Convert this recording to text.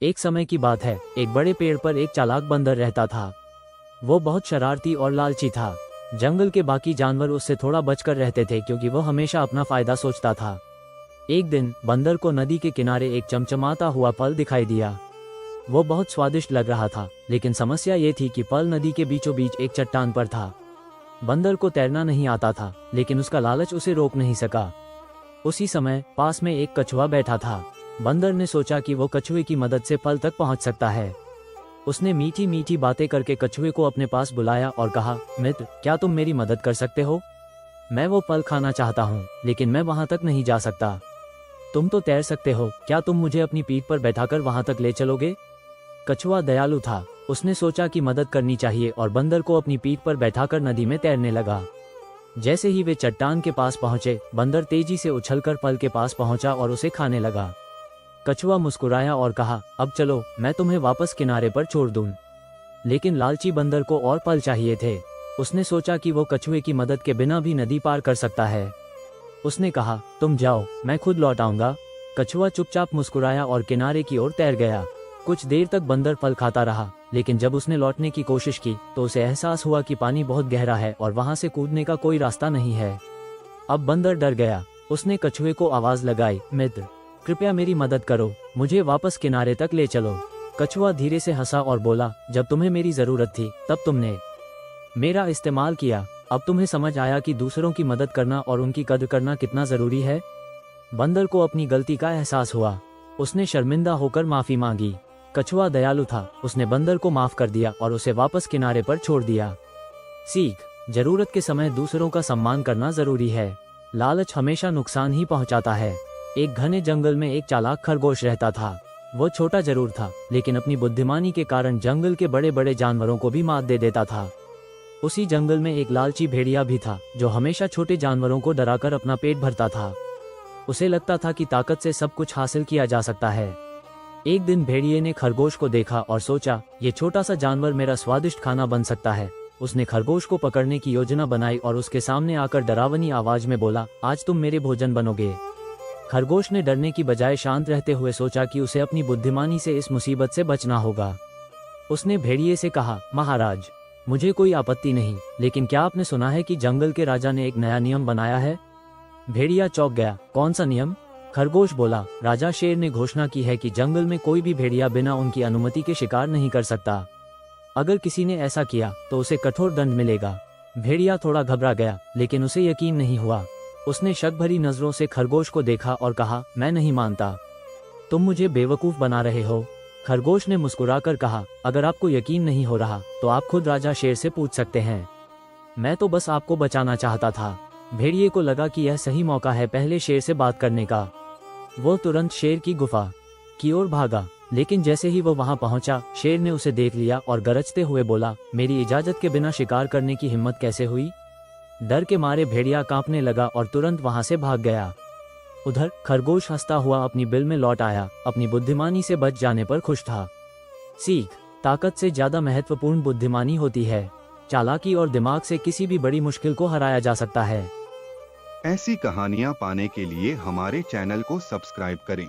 एक समय की बात है, एक बड़े पेड़ पर एक चालाक बंदर रहता था। वो बहुत शरारती और लालची था। जंगल के बाकी जानवर उससे थोड़ा बचकर रहते थे क्योंकि वो हमेशा अपना फायदा सोचता था। एक दिन बंदर को नदी के किनारे एक चमचमाता हुआ फल दिखाई दिया। वो बहुत स्वादिष्ट लग रहा था, लेकिन समस्या ये थी कि फल नदी के बीचों बीच एक चट्टान पर था। बंदर को तैरना नहीं आता था, लेकिन उसका लालच उसे रोक नहीं सका। उसी समय पास में एक कछुआ बैठा था। बंदर ने सोचा कि वो कछुए की मदद से फल तक पहुंच सकता है। उसने मीठी मीठी बातें करके कछुए को अपने पास बुलाया और कहा, मित्र, क्या तुम मेरी मदद कर सकते हो? मैं वो फल खाना चाहता हूँ, लेकिन मैं वहां तक नहीं जा सकता। तुम तो तैर सकते हो, क्या तुम मुझे अपनी पीठ पर बैठाकर वहां तक ले चलोगे? कछुआ दयालु था। उसने सोचा कि मदद करनी चाहिए और बंदर को अपनी पीठ पर बैठाकर नदी में तैरने लगा। जैसे ही वे चट्टान के पास पहुंचे, बंदर तेजी से उछलकर फल के पास पहुंचा और उसे खाने लगा। कछुआ मुस्कुराया और कहा, अब चलो, मैं तुम्हें वापस किनारे पर छोड़ दूं। लेकिन लालची बंदर को और फल चाहिए थे। उसने सोचा कि वो कछुए की मदद के बिना भी नदी पार कर सकता है। उसने कहा, तुम जाओ, मैं खुद लौट आऊंगा। कछुआ चुपचाप मुस्कुराया और किनारे की ओर तैर गया। कुछ देर तक बंदर फल खाता रहा, लेकिन जब उसने लौटने की कोशिश की तो उसे एहसास हुआ कि पानी बहुत गहरा है और वहां से कूदने का कोई रास्ता नहीं है। अब बंदर डर गया। उसने कछुए को आवाज लगाई, मित्र, कृपया मेरी मदद करो, मुझे वापस किनारे तक ले चलो। कछुआ धीरे से हंसा और बोला, जब तुम्हें मेरी जरूरत थी तब तुमने मेरा इस्तेमाल किया। अब तुम्हें समझ आया कि दूसरों की मदद करना और उनकी कद्र करना कितना जरूरी है। बंदर को अपनी गलती का एहसास हुआ। उसने शर्मिंदा होकर माफी मांगी। कछुआ दयालु था। उसने बंदर को माफ कर दिया और उसे वापस किनारे पर छोड़ दिया। सीख, जरूरत के समय दूसरों का सम्मान करना जरूरी है। लालच हमेशा नुकसान ही पहुंचाता है। एक घने जंगल में एक चालाक खरगोश रहता था। वो छोटा जरूर था, लेकिन अपनी बुद्धिमानी के कारण जंगल के बड़े बड़े जानवरों को भी मात दे देता था। उसी जंगल में एक लालची भेड़िया भी था, जो हमेशा छोटे जानवरों को डराकर अपना पेट भरता था। उसे लगता था कि ताकत से सब कुछ हासिल किया जा सकता है। एक दिन भेड़िए ने खरगोश को देखा और सोचा, ये छोटा सा जानवर मेरा स्वादिष्ट खाना बन सकता है। उसने खरगोश को पकड़ने की योजना बनाई और उसके सामने आकर डरावनी आवाज में बोला, आज तुम मेरे भोजन बनोगे। खरगोश ने डरने की बजाय शांत रहते हुए सोचा कि उसे अपनी बुद्धिमानी से इस मुसीबत से बचना होगा। उसने भेड़िए से कहा, महाराज, मुझे कोई आपत्ति नहीं, लेकिन क्या आपने सुना है कि जंगल के राजा ने एक नया नियम बनाया है? भेड़िया चौंक गया। कौन सा नियम? खरगोश बोला, राजा शेर ने घोषणा की है कि जंगल में कोई भी भेड़िया बिना उनकी अनुमति के शिकार नहीं कर सकता। अगर किसी ने ऐसा किया तो उसे कठोर दंड मिलेगा। भेड़िया थोड़ा घबरा गया, लेकिन उसे यकीन नहीं हुआ। उसने शक भरी नजरों से खरगोश को देखा और कहा, मैं नहीं मानता, तुम मुझे बेवकूफ बना रहे हो। खरगोश ने मुस्कुराकर कहा, अगर आपको यकीन नहीं हो रहा तो आप खुद राजा शेर से पूछ सकते हैं। मैं तो बस आपको बचाना चाहता था। भेड़िए को लगा कि यह सही मौका है पहले शेर से बात करने का। वो तुरंत शेर की गुफा की ओर भागा, लेकिन जैसे ही वो वहां पहुंचा, शेर ने उसे देख लिया और गरजते हुए बोला, मेरी इजाजत के बिना शिकार करने की हिम्मत कैसे हुई? डर के मारे भेड़िया कांपने लगा और तुरंत वहां से भाग गया। उधर खरगोश हंसता हुआ अपनी बिल में लौट आया। अपनी बुद्धिमानी से बच जाने पर खुश था। सीख, ताकत से ज्यादा महत्वपूर्ण बुद्धिमानी होती है। चालाकी और दिमाग से किसी भी बड़ी मुश्किल को हराया जा सकता है। ऐसी कहानियां पाने के लिए हमारे चैनल को सब्सक्राइब करें।